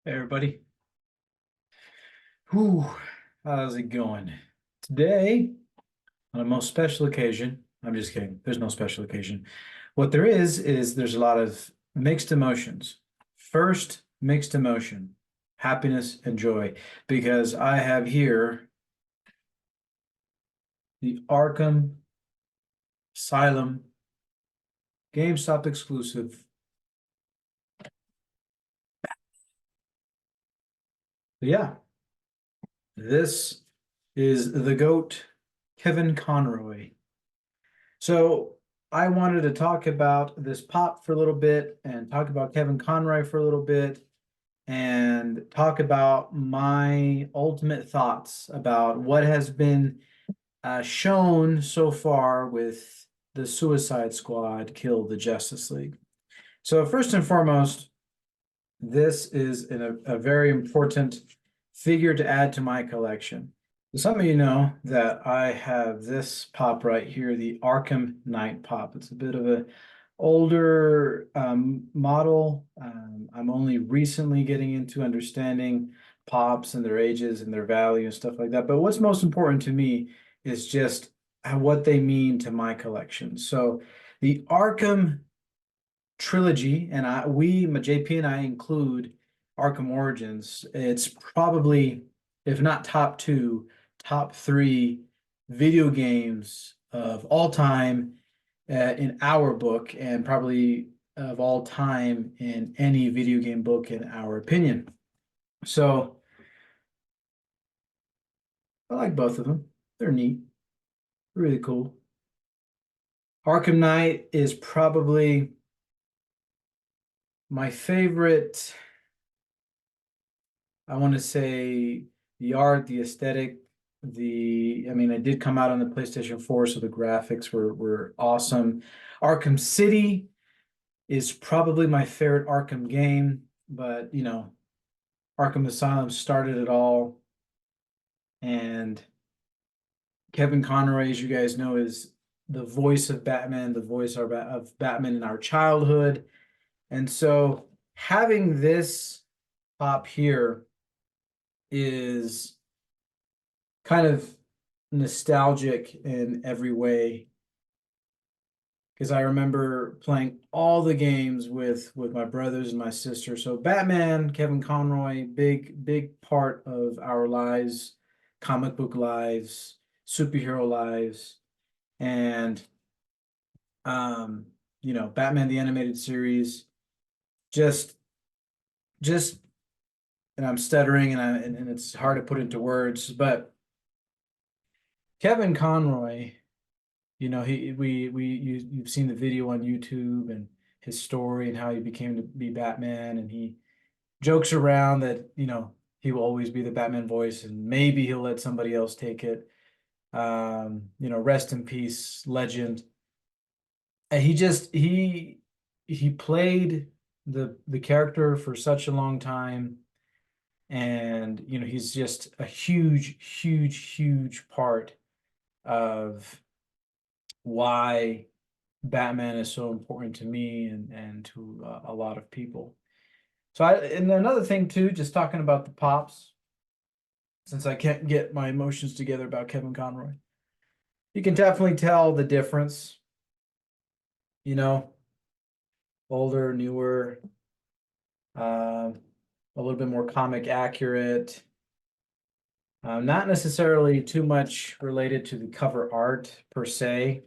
Hey everybody. Whew, how's it going? Today, on a most special occasion, I'm just kidding. There's no special occasion. What there is there's a lot of mixed emotions. First, mixed emotion, happiness and joy, because I have here the Arkham Asylum GameStop exclusive. Yeah, this is the GOAT, Kevin Conroy. So I wanted to talk about this pop for a little bit and talk about Kevin Conroy for a little bit and talk about my ultimate thoughts about what has been shown so far with the Suicide Squad kill the Justice League. So first and foremost, this is a very important figure to add to my collection. Some of you know that I have this pop right here, the Arkham Knight pop. It's a bit of a older model. I'm only recently getting into understanding pops and their ages and their value and stuff like that. But what's most important to me is just what they mean to my collection. So the Arkham trilogy, and JP and I include Arkham Origins. It's probably, if not top two, top three video games of all time in our book, and probably of all time in any video game book, in our opinion. So I like both of them. They're neat, really cool. Arkham Knight is probably my favorite. I want to say the art, the aesthetic, I mean, it did come out on the PlayStation 4, so the graphics were awesome. Arkham City is probably my favorite Arkham game, but Arkham Asylum started it all. And Kevin Conroy, as you guys know, is the voice of Batman, the voice of Batman in our childhood. And so having this pop here is kind of nostalgic in every way, because I remember playing all the games with my brothers and my sister. So Batman, Kevin Conroy, big part of our lives, comic book lives, superhero lives, and Batman the animated series, just just and I'm stuttering and it's hard to put into words, but Kevin Conroy, you've seen the video on YouTube and his story and how he became to be Batman, and he jokes around that, he will always be the Batman voice and maybe he'll let somebody else take it. Rest in peace, legend. And he played the character for such a long time, and he's just a huge part of why Batman is so important to me and to a lot of people. So and another thing too, just talking about the pops, since I can't get my emotions together about Kevin Conroy, you can definitely tell the difference, you know, older, newer, a little bit more comic accurate. Not necessarily too much related to the cover art per se,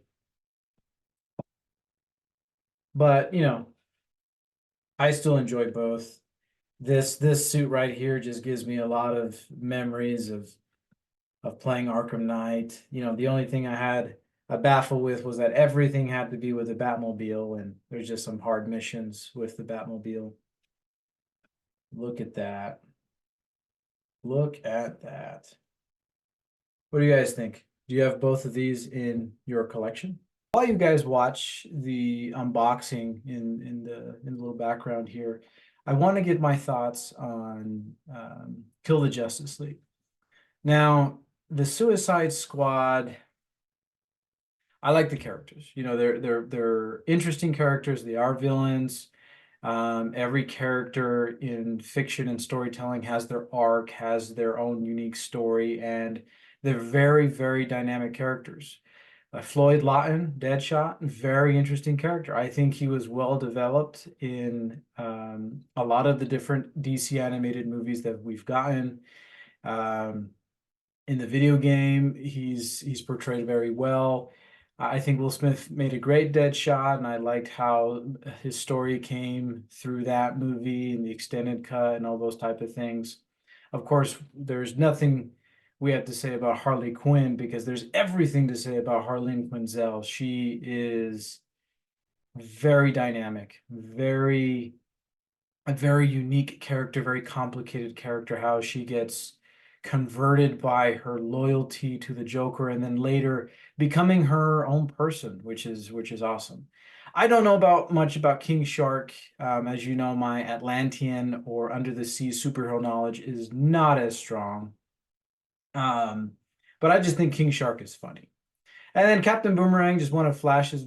but I still enjoy both. This suit right here just gives me a lot of memories of playing Arkham Knight. The only thing I had a baffle with was that everything had to be with the Batmobile, and there's just some hard missions with the Batmobile. Look at that. Look at that. What do you guys think? Do you have both of these in your collection? While you guys watch the unboxing in the little background here, I want to get my thoughts on Kill the Justice League. Now, the Suicide Squad, I like the characters. They're interesting characters. They are villains. Every character in fiction and storytelling has their arc, has their own unique story, and they're very, very dynamic characters. Floyd Lawton, Deadshot, very interesting character. I think he was well developed in a lot of the different DC animated movies that we've gotten. Um, in the video game, he's portrayed very well. I think Will Smith made a great Deadshot, and I liked how his story came through that movie and the extended cut and all those type of things. Of course, there's nothing we have to say about Harley Quinn because there's everything to say about Harleen Quinzel. She is very dynamic, a very unique character, very complicated character, how she gets converted by her loyalty to the Joker and then later becoming her own person, which is awesome. I don't know about much about King Shark. As you know, my Atlantean or Under the Sea superhero knowledge is not as strong. Um, but I just think King Shark is funny. And then Captain Boomerang, just one of Flash's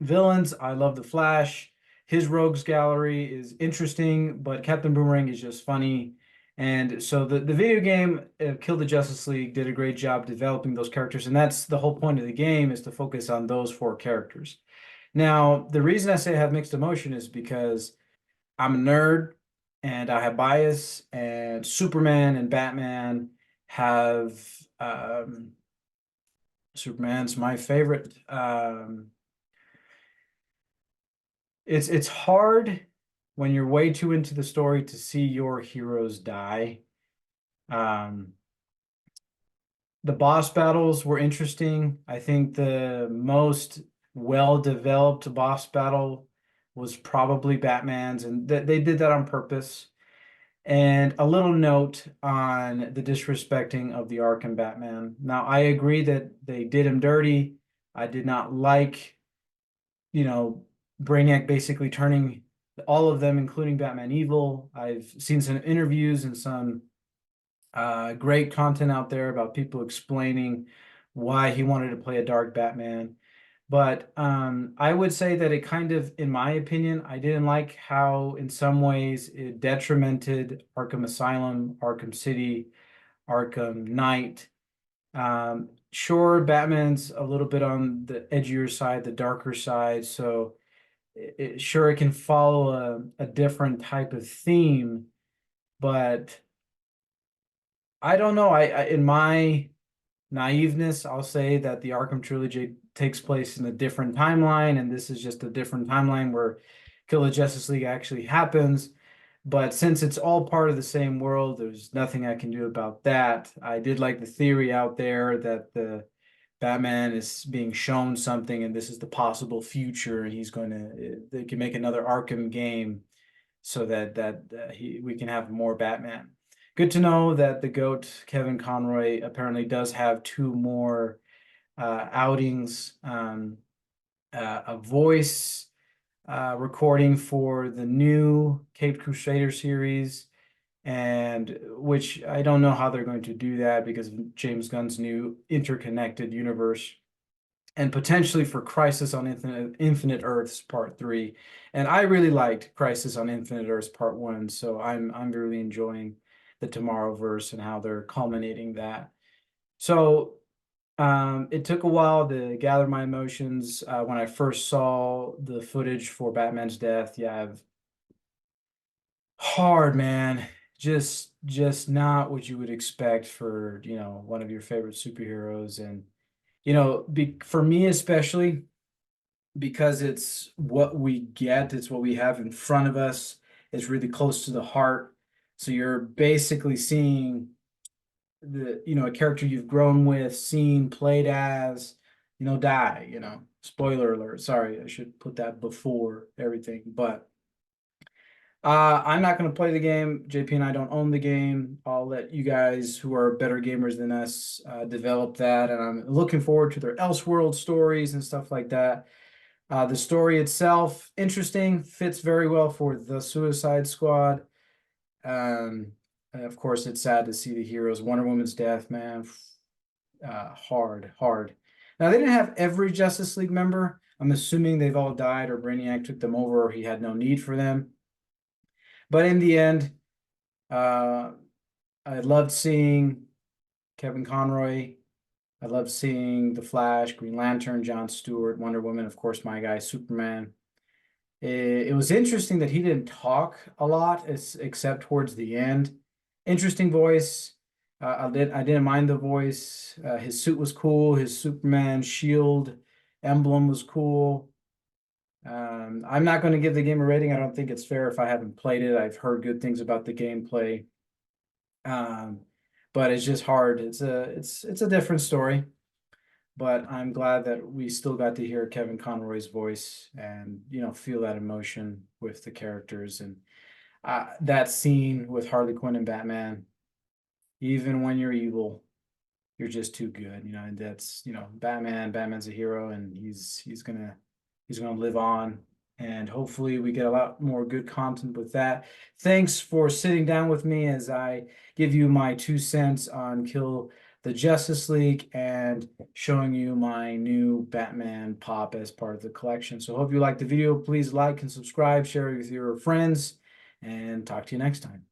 villains. I love the Flash. His rogues gallery is interesting, but Captain Boomerang is just funny. And so the video game, Kill the Justice League, did a great job developing those characters. And that's the whole point of the game, is to focus on those four characters. Now, the reason I say I have mixed emotion is because I'm a nerd and I have bias, and Superman and Batman have Superman's my favorite. It's hard when you're way too into the story to see your heroes die. Um, the boss battles were interesting. I think the most well-developed boss battle was probably Batman's, and they did that on purpose. And a little note on the disrespecting of the Arkham Batman. Now, I agree that they did him dirty. I did not like, Brainiac basically turning all of them, including Batman, evil. I've seen some interviews and some great content out there about people explaining why he wanted to play a dark Batman. But I would say that it kind of, in my opinion, I didn't like how, in some ways, it detrimented Arkham Asylum, Arkham City, Arkham Knight. Sure, Batman's a little bit on the edgier side, the darker side, so sure it can follow a different type of theme, but I don't know. In my naiveness, I'll say that the Arkham trilogy takes place in a different timeline, and this is just a different timeline where Kill the Justice League actually happens. But since it's all part of the same world, there's nothing I can do about that. I did like the theory out there that the Batman is being shown something, and this is the possible future, and they can make another Arkham game so that we can have more Batman. Good to know that the GOAT, Kevin Conroy, apparently does have two more outings, a voice recording for the new Caped Crusader series, and which I don't know how they're going to do that because of James Gunn's new interconnected universe, and potentially for Crisis on Infinite Earths Part 3. And I really liked Crisis on Infinite Earths Part 1, so I'm really enjoying the Tomorrowverse and how they're culminating that. So it took a while to gather my emotions when I first saw the footage for Batman's death. Yeah, hard, man. Just not what you would expect for, one of your favorite superheroes. And, for me especially, because it's what we get, it's what we have in front of us, it's really close to the heart. So you're basically seeing a character you've grown with, seen, played as, die, Spoiler alert. Sorry, I should put that before everything. But I'm not going to play the game. JP and I don't own the game. I'll let you guys who are better gamers than us develop that. And I'm looking forward to their Elseworld stories and stuff like that. The story itself, interesting, fits very well for the Suicide Squad. Of course, it's sad to see the heroes. Wonder Woman's death, man. Hard, hard. Now, they didn't have every Justice League member. I'm assuming they've all died or Brainiac took them over or he had no need for them. But in the end, I loved seeing Kevin Conroy. I loved seeing The Flash, Green Lantern, John Stewart, Wonder Woman, of course, my guy, Superman. It was interesting that he didn't talk a lot, except towards the end. Interesting voice. I didn't mind the voice. His suit was cool. His Superman shield emblem was cool. I'm not going to give the game a rating. I don't think it's fair if I haven't played it. I've heard good things about the gameplay. Um, but it's just hard. It's a different story. But I'm glad that we still got to hear Kevin Conroy's voice and feel that emotion with the characters and that scene with Harley Quinn and Batman. Even when you're evil, you're just too good. And that's Batman. Batman's a hero, and he's gonna live on. And hopefully we get a lot more good content with that. Thanks for sitting down with me as I give you my 2 cents on Kill the Justice League and showing you my new Batman pop as part of the collection. So hope you liked the video. Please like and subscribe, share it with your friends, and talk to you next time.